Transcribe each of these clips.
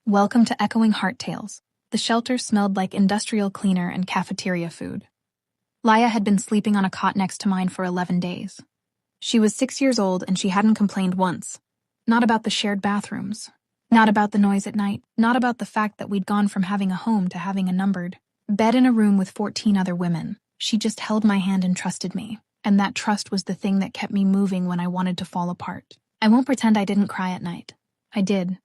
Welcome to Echoing Heart Tales. The shelter smelled like industrial cleaner and cafeteria food. Laya had been sleeping on a cot next to mine for 11 days. She was 6 years old and she hadn't complained once. Not about the shared bathrooms. Not about the noise at night. Not about the fact that we'd gone from having a home to having a numbered bed in a room with 14 other women. She just held my hand and trusted me. And that trust was the thing that kept me moving when I wanted to fall apart. I won't pretend I didn't cry at night. I did.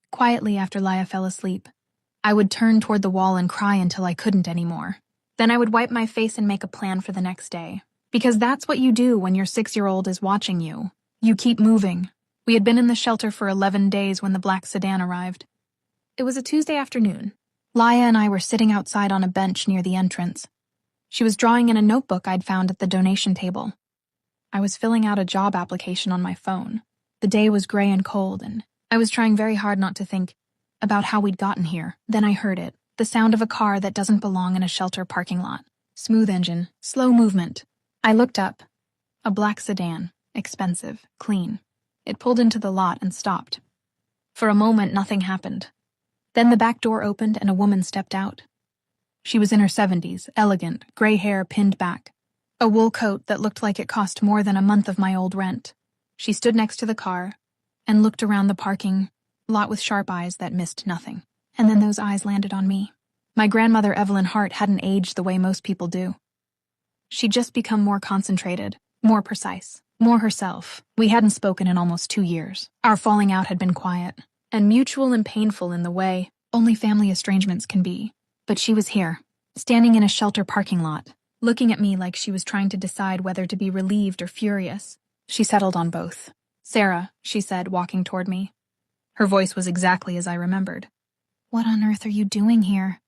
Quietly after Laya fell asleep. I would turn toward the wall and cry until I couldn't anymore. Then I would wipe my face and make a plan for the next day. Because that's what you do when your 6-year-old is watching you. You keep moving. We had been in the shelter for 11 days when the black sedan arrived. It was a Tuesday afternoon. Laya and I were sitting outside on a bench near the entrance. She was drawing in a notebook I'd found at the donation table. I was filling out a job application on my phone. The day was gray and cold, and I was trying very hard not to think about how we'd gotten here. Then I heard it, the sound of a car that doesn't belong in a shelter parking lot. Smooth engine, slow movement. I looked up. A black sedan, expensive, clean. It pulled into the lot and stopped. For a moment, nothing happened. Then the back door opened and a woman stepped out. She was in her 70s, elegant, gray hair pinned back. A wool coat that looked like it cost more than a month of my old rent. She stood next to the car and looked around the parking lot with sharp eyes that missed nothing. And then those eyes landed on me. My grandmother Evelyn Hart hadn't aged the way most people do. She'd just become more concentrated, more precise, more herself. We hadn't spoken in almost 2 years. Our falling out had been quiet, and mutual and painful in the way only family estrangements can be. But she was here, standing in a shelter parking lot, looking at me like she was trying to decide whether to be relieved or furious. She settled on both. "Sarah," she said, walking toward me. Her voice was exactly as I remembered. "What on earth are you doing here?"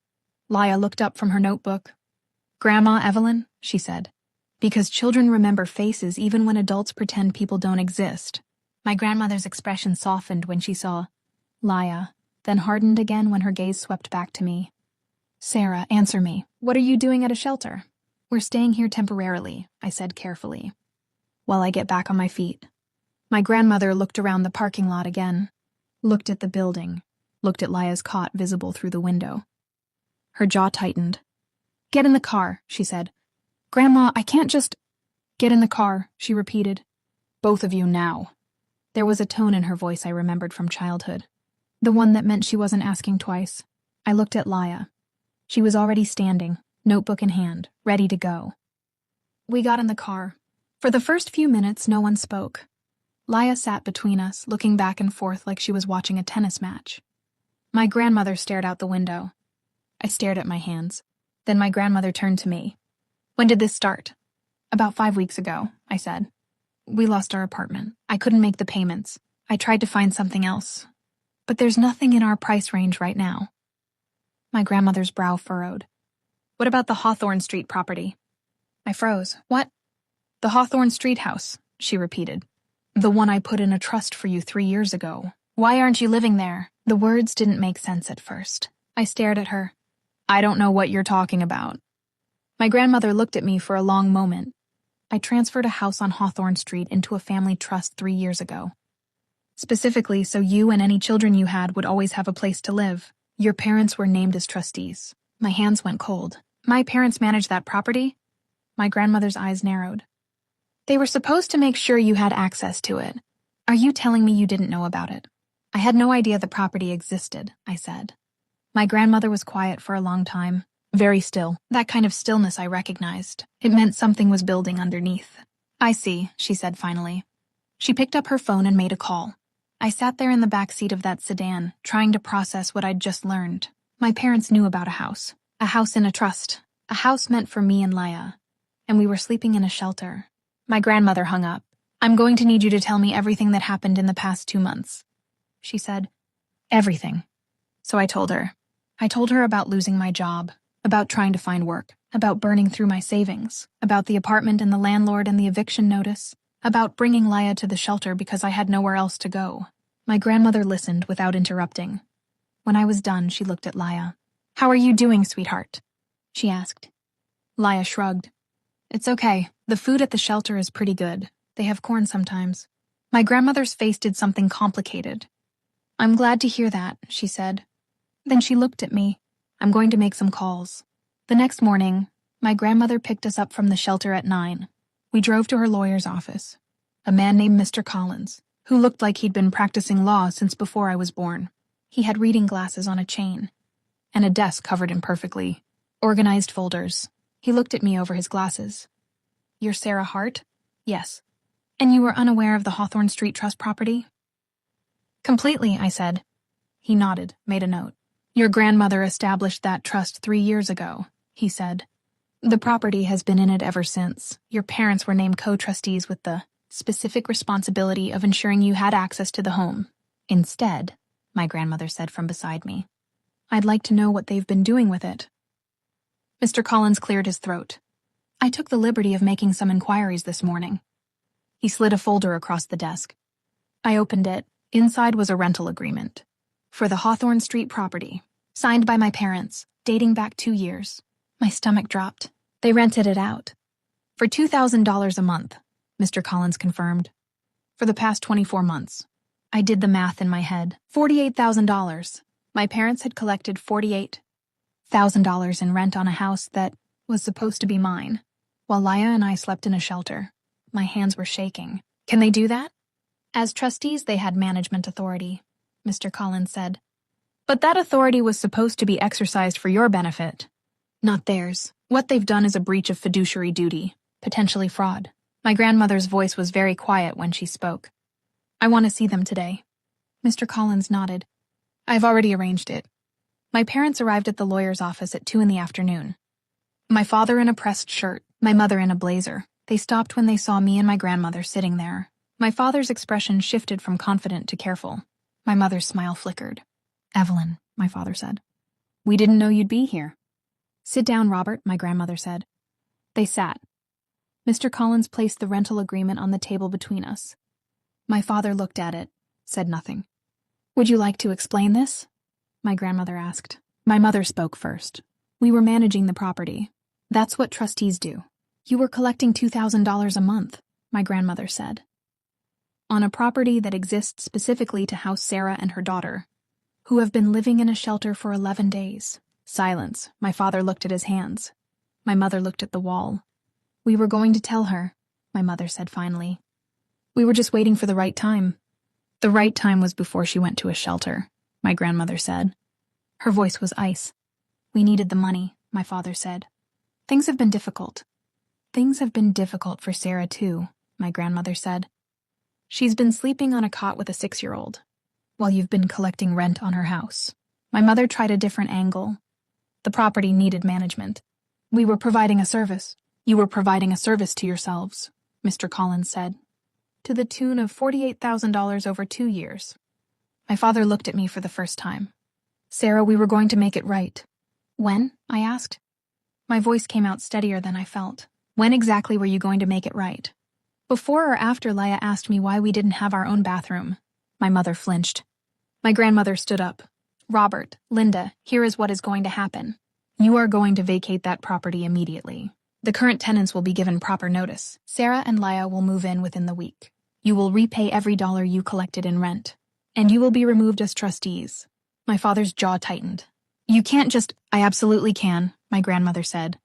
Laya looked up from her notebook. "Grandma Evelyn," she said, "because children remember faces even when adults pretend people don't exist." My grandmother's expression softened when she saw Laya, then hardened again when her gaze swept back to me. "Sarah, answer me. What are you doing at a shelter?" "We're staying here temporarily," I said carefully, "while I get back on my feet." My grandmother looked around the parking lot again, looked at the building, looked at Laya's cot visible through the window. Her jaw tightened. "Get in the car," she said. "Grandma, I can't just—" "Get in the car," she repeated. "Both of you now." There was a tone in her voice I remembered from childhood. The one that meant she wasn't asking twice. I looked at Laya. She was already standing, notebook in hand, ready to go. We got in the car. For the first few minutes, no one spoke. Laya sat between us, looking back and forth like she was watching a tennis match. My grandmother stared out the window. I stared at my hands. Then my grandmother turned to me. "When did this start?" "About 5 weeks ago," I said. "We lost our apartment. I couldn't make the payments. I tried to find something else. But there's nothing in our price range right now." My grandmother's brow furrowed. "What about the Hawthorne Street property?" I froze. "What?" "The Hawthorne Street house," she repeated. "The one I put in a trust for you 3 years ago. Why aren't you living there?" The words didn't make sense at first. I stared at her. "I don't know what you're talking about." My grandmother looked at me for a long moment. "I transferred a house on Hawthorne Street into a family trust 3 years ago. Specifically so you and any children you had would always have a place to live. Your parents were named as trustees." My hands went cold. "My parents managed that property?" My grandmother's eyes narrowed. "They were supposed to make sure you had access to it. Are you telling me you didn't know about it?" "I had no idea the property existed," I said. My grandmother was quiet for a long time, very still. That kind of stillness I recognized. It meant something was building underneath. "I see," she said finally. She picked up her phone and made a call. I sat there in the back seat of that sedan, trying to process what I'd just learned. My parents knew about a house in a trust, a house meant for me and Laya, and we were sleeping in a shelter. My grandmother hung up. "I'm going to need you to tell me everything that happened in the past 2 months," she said. "Everything." So I told her. I told her about losing my job, about trying to find work, about burning through my savings, about the apartment and the landlord and the eviction notice, about bringing Laya to the shelter because I had nowhere else to go. My grandmother listened without interrupting. When I was done, she looked at Laya. "How are you doing, sweetheart?" she asked. Laya shrugged. "It's okay. The food at the shelter is pretty good. They have corn sometimes." My grandmother's face did something complicated. I'm glad to hear that, she said. Then she looked at me. I'm going to make some calls. The next morning, my grandmother picked us up from the shelter at 9. We drove to her lawyer's office. A man named Mr. Collins, who looked like he'd been practicing law since before I was born. He had reading glasses on a chain, and a desk covered in perfectly organized folders. He looked at me over his glasses. You're Sarah Hart? Yes. And you were unaware of the Hawthorne Street Trust property? Completely, I said. He nodded, made a note. Your grandmother established that trust 3 years ago, he said. The property has been in it ever since. Your parents were named co-trustees with the specific responsibility of ensuring you had access to the home. Instead, my grandmother said from beside me, I'd like to know what they've been doing with it. Mr. Collins cleared his throat. I took the liberty of making some inquiries this morning. He slid a folder across the desk. I opened it. Inside was a rental agreement for the Hawthorne Street property, signed by my parents, dating back 2 years. My stomach dropped. They rented it out. For $2,000 a month, Mr. Collins confirmed. For the past 24 months. I did the math in my head. $48,000. My parents had collected $48,000 in rent on a house that was supposed to be mine, while Laya and I slept in a shelter. My hands were shaking. Can they do that? As trustees, they had management authority, Mr. Collins said. But that authority was supposed to be exercised for your benefit, not theirs. What they've done is a breach of fiduciary duty, potentially fraud. My grandmother's voice was very quiet when she spoke. I want to see them today. Mr. Collins nodded. I've already arranged it. My parents arrived at the lawyer's office at 2 in the afternoon. My father in a pressed shirt, my mother in a blazer. They stopped when they saw me and my grandmother sitting there. My father's expression shifted from confident to careful. My mother's smile flickered. Evelyn, my father said. We didn't know you'd be here. Sit down, Robert, my grandmother said. They sat. Mr. Collins placed the rental agreement on the table between us. My father looked at it, said nothing. Would you like to explain this? My grandmother asked. My mother spoke first. We were managing the property. That's what trustees do. You were collecting $2,000 a month, my grandmother said. On a property that exists specifically to house Sarah and her daughter, who have been living in a shelter for 11 days. Silence. My father looked at his hands. My mother looked at the wall. We were going to tell her, my mother said finally. We were just waiting for the right time. The right time was before she went to a shelter, my grandmother said. Her voice was ice. We needed the money, my father said. Things have been difficult. Things have been difficult for Sarah too, my grandmother said. She's been sleeping on a cot with a 6-year-old, while you've been collecting rent on her house. My mother tried a different angle. The property needed management. We were providing a service. You were providing a service to yourselves, Mr. Collins said, to the tune of $48,000 over 2 years. My father looked at me for the first time. Sarah, we were going to make it right. When? I asked. My voice came out steadier than I felt. When exactly were you going to make it right? Before or after Laya asked me why we didn't have our own bathroom? My mother flinched. My grandmother stood up. Robert, Linda, here is what is going to happen. You are going to vacate that property immediately. The current tenants will be given proper notice. Sarah and Laya will move in within the week. You will repay every dollar you collected in rent. And you will be removed as trustees. My father's jaw tightened. You can't just— I absolutely can, my grandmother said.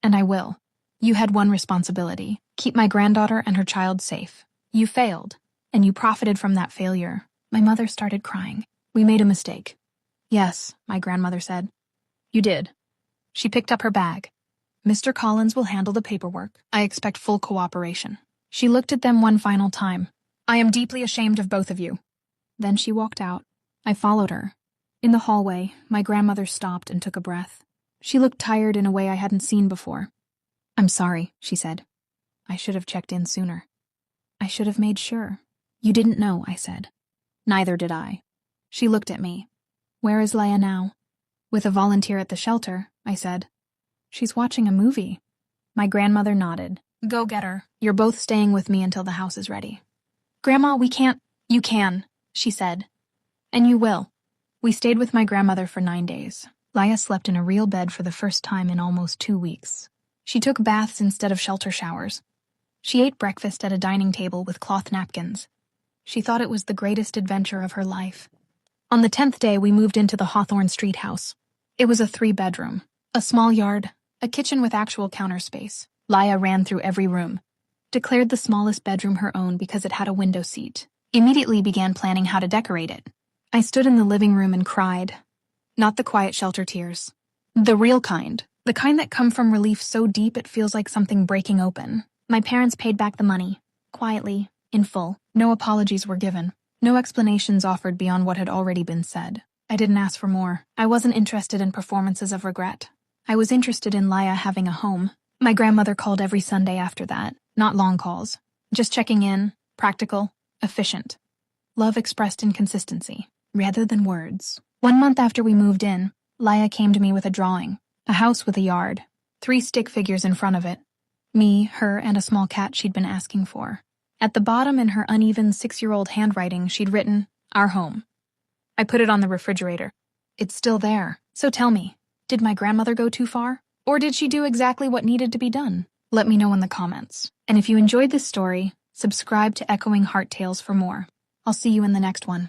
And I will. You had one responsibility. Keep my granddaughter and her child safe. You failed, and you profited from that failure. My mother started crying. We made a mistake. Yes, my grandmother said. You did. She picked up her bag. Mr. Collins will handle the paperwork. I expect full cooperation. She looked at them one final time. I am deeply ashamed of both of you. Then she walked out. I followed her. In the hallway, my grandmother stopped and took a breath. She looked tired in a way I hadn't seen before. I'm sorry, she said. I should have checked in sooner. I should have made sure. You didn't know, I said. Neither did I. She looked at me. Where is Laya now? With a volunteer at the shelter, I said. She's watching a movie. My grandmother nodded. Go get her. You're both staying with me until the house is ready. Grandma, we can't— You can, she said. And you will. We stayed with my grandmother for 9 days. Laya slept in a real bed for the first time in almost 2 weeks. She took baths instead of shelter showers. She ate breakfast at a dining table with cloth napkins. She thought it was the greatest adventure of her life. On the 10th day, we moved into the Hawthorne Street house. It was a 3-bedroom, a small yard, a kitchen with actual counter space. Laya ran through every room, declared the smallest bedroom her own because it had a window seat, immediately began planning how to decorate it. I stood in the living room and cried. Not the quiet shelter tears. The real kind. The kind that come from relief so deep it feels like something breaking open. My parents paid back the money, quietly, in full. No apologies were given. No explanations offered beyond what had already been said. I didn't ask for more. I wasn't interested in performances of regret. I was interested in Laya having a home. My grandmother called every Sunday after that. Not long calls. Just checking in, practical, efficient. Love expressed in consistency, rather than words. 1 month after we moved in, Laya came to me with a drawing. A house with a yard. 3 stick figures in front of it. Me, her, and a small cat she'd been asking for. At the bottom in her uneven 6-year-old handwriting, she'd written, "Our home." I put it on the refrigerator. It's still there. So tell me, did my grandmother go too far? Or did she do exactly what needed to be done? Let me know in the comments. And if you enjoyed this story, subscribe to Echoing Heart Tales for more. I'll see you in the next one.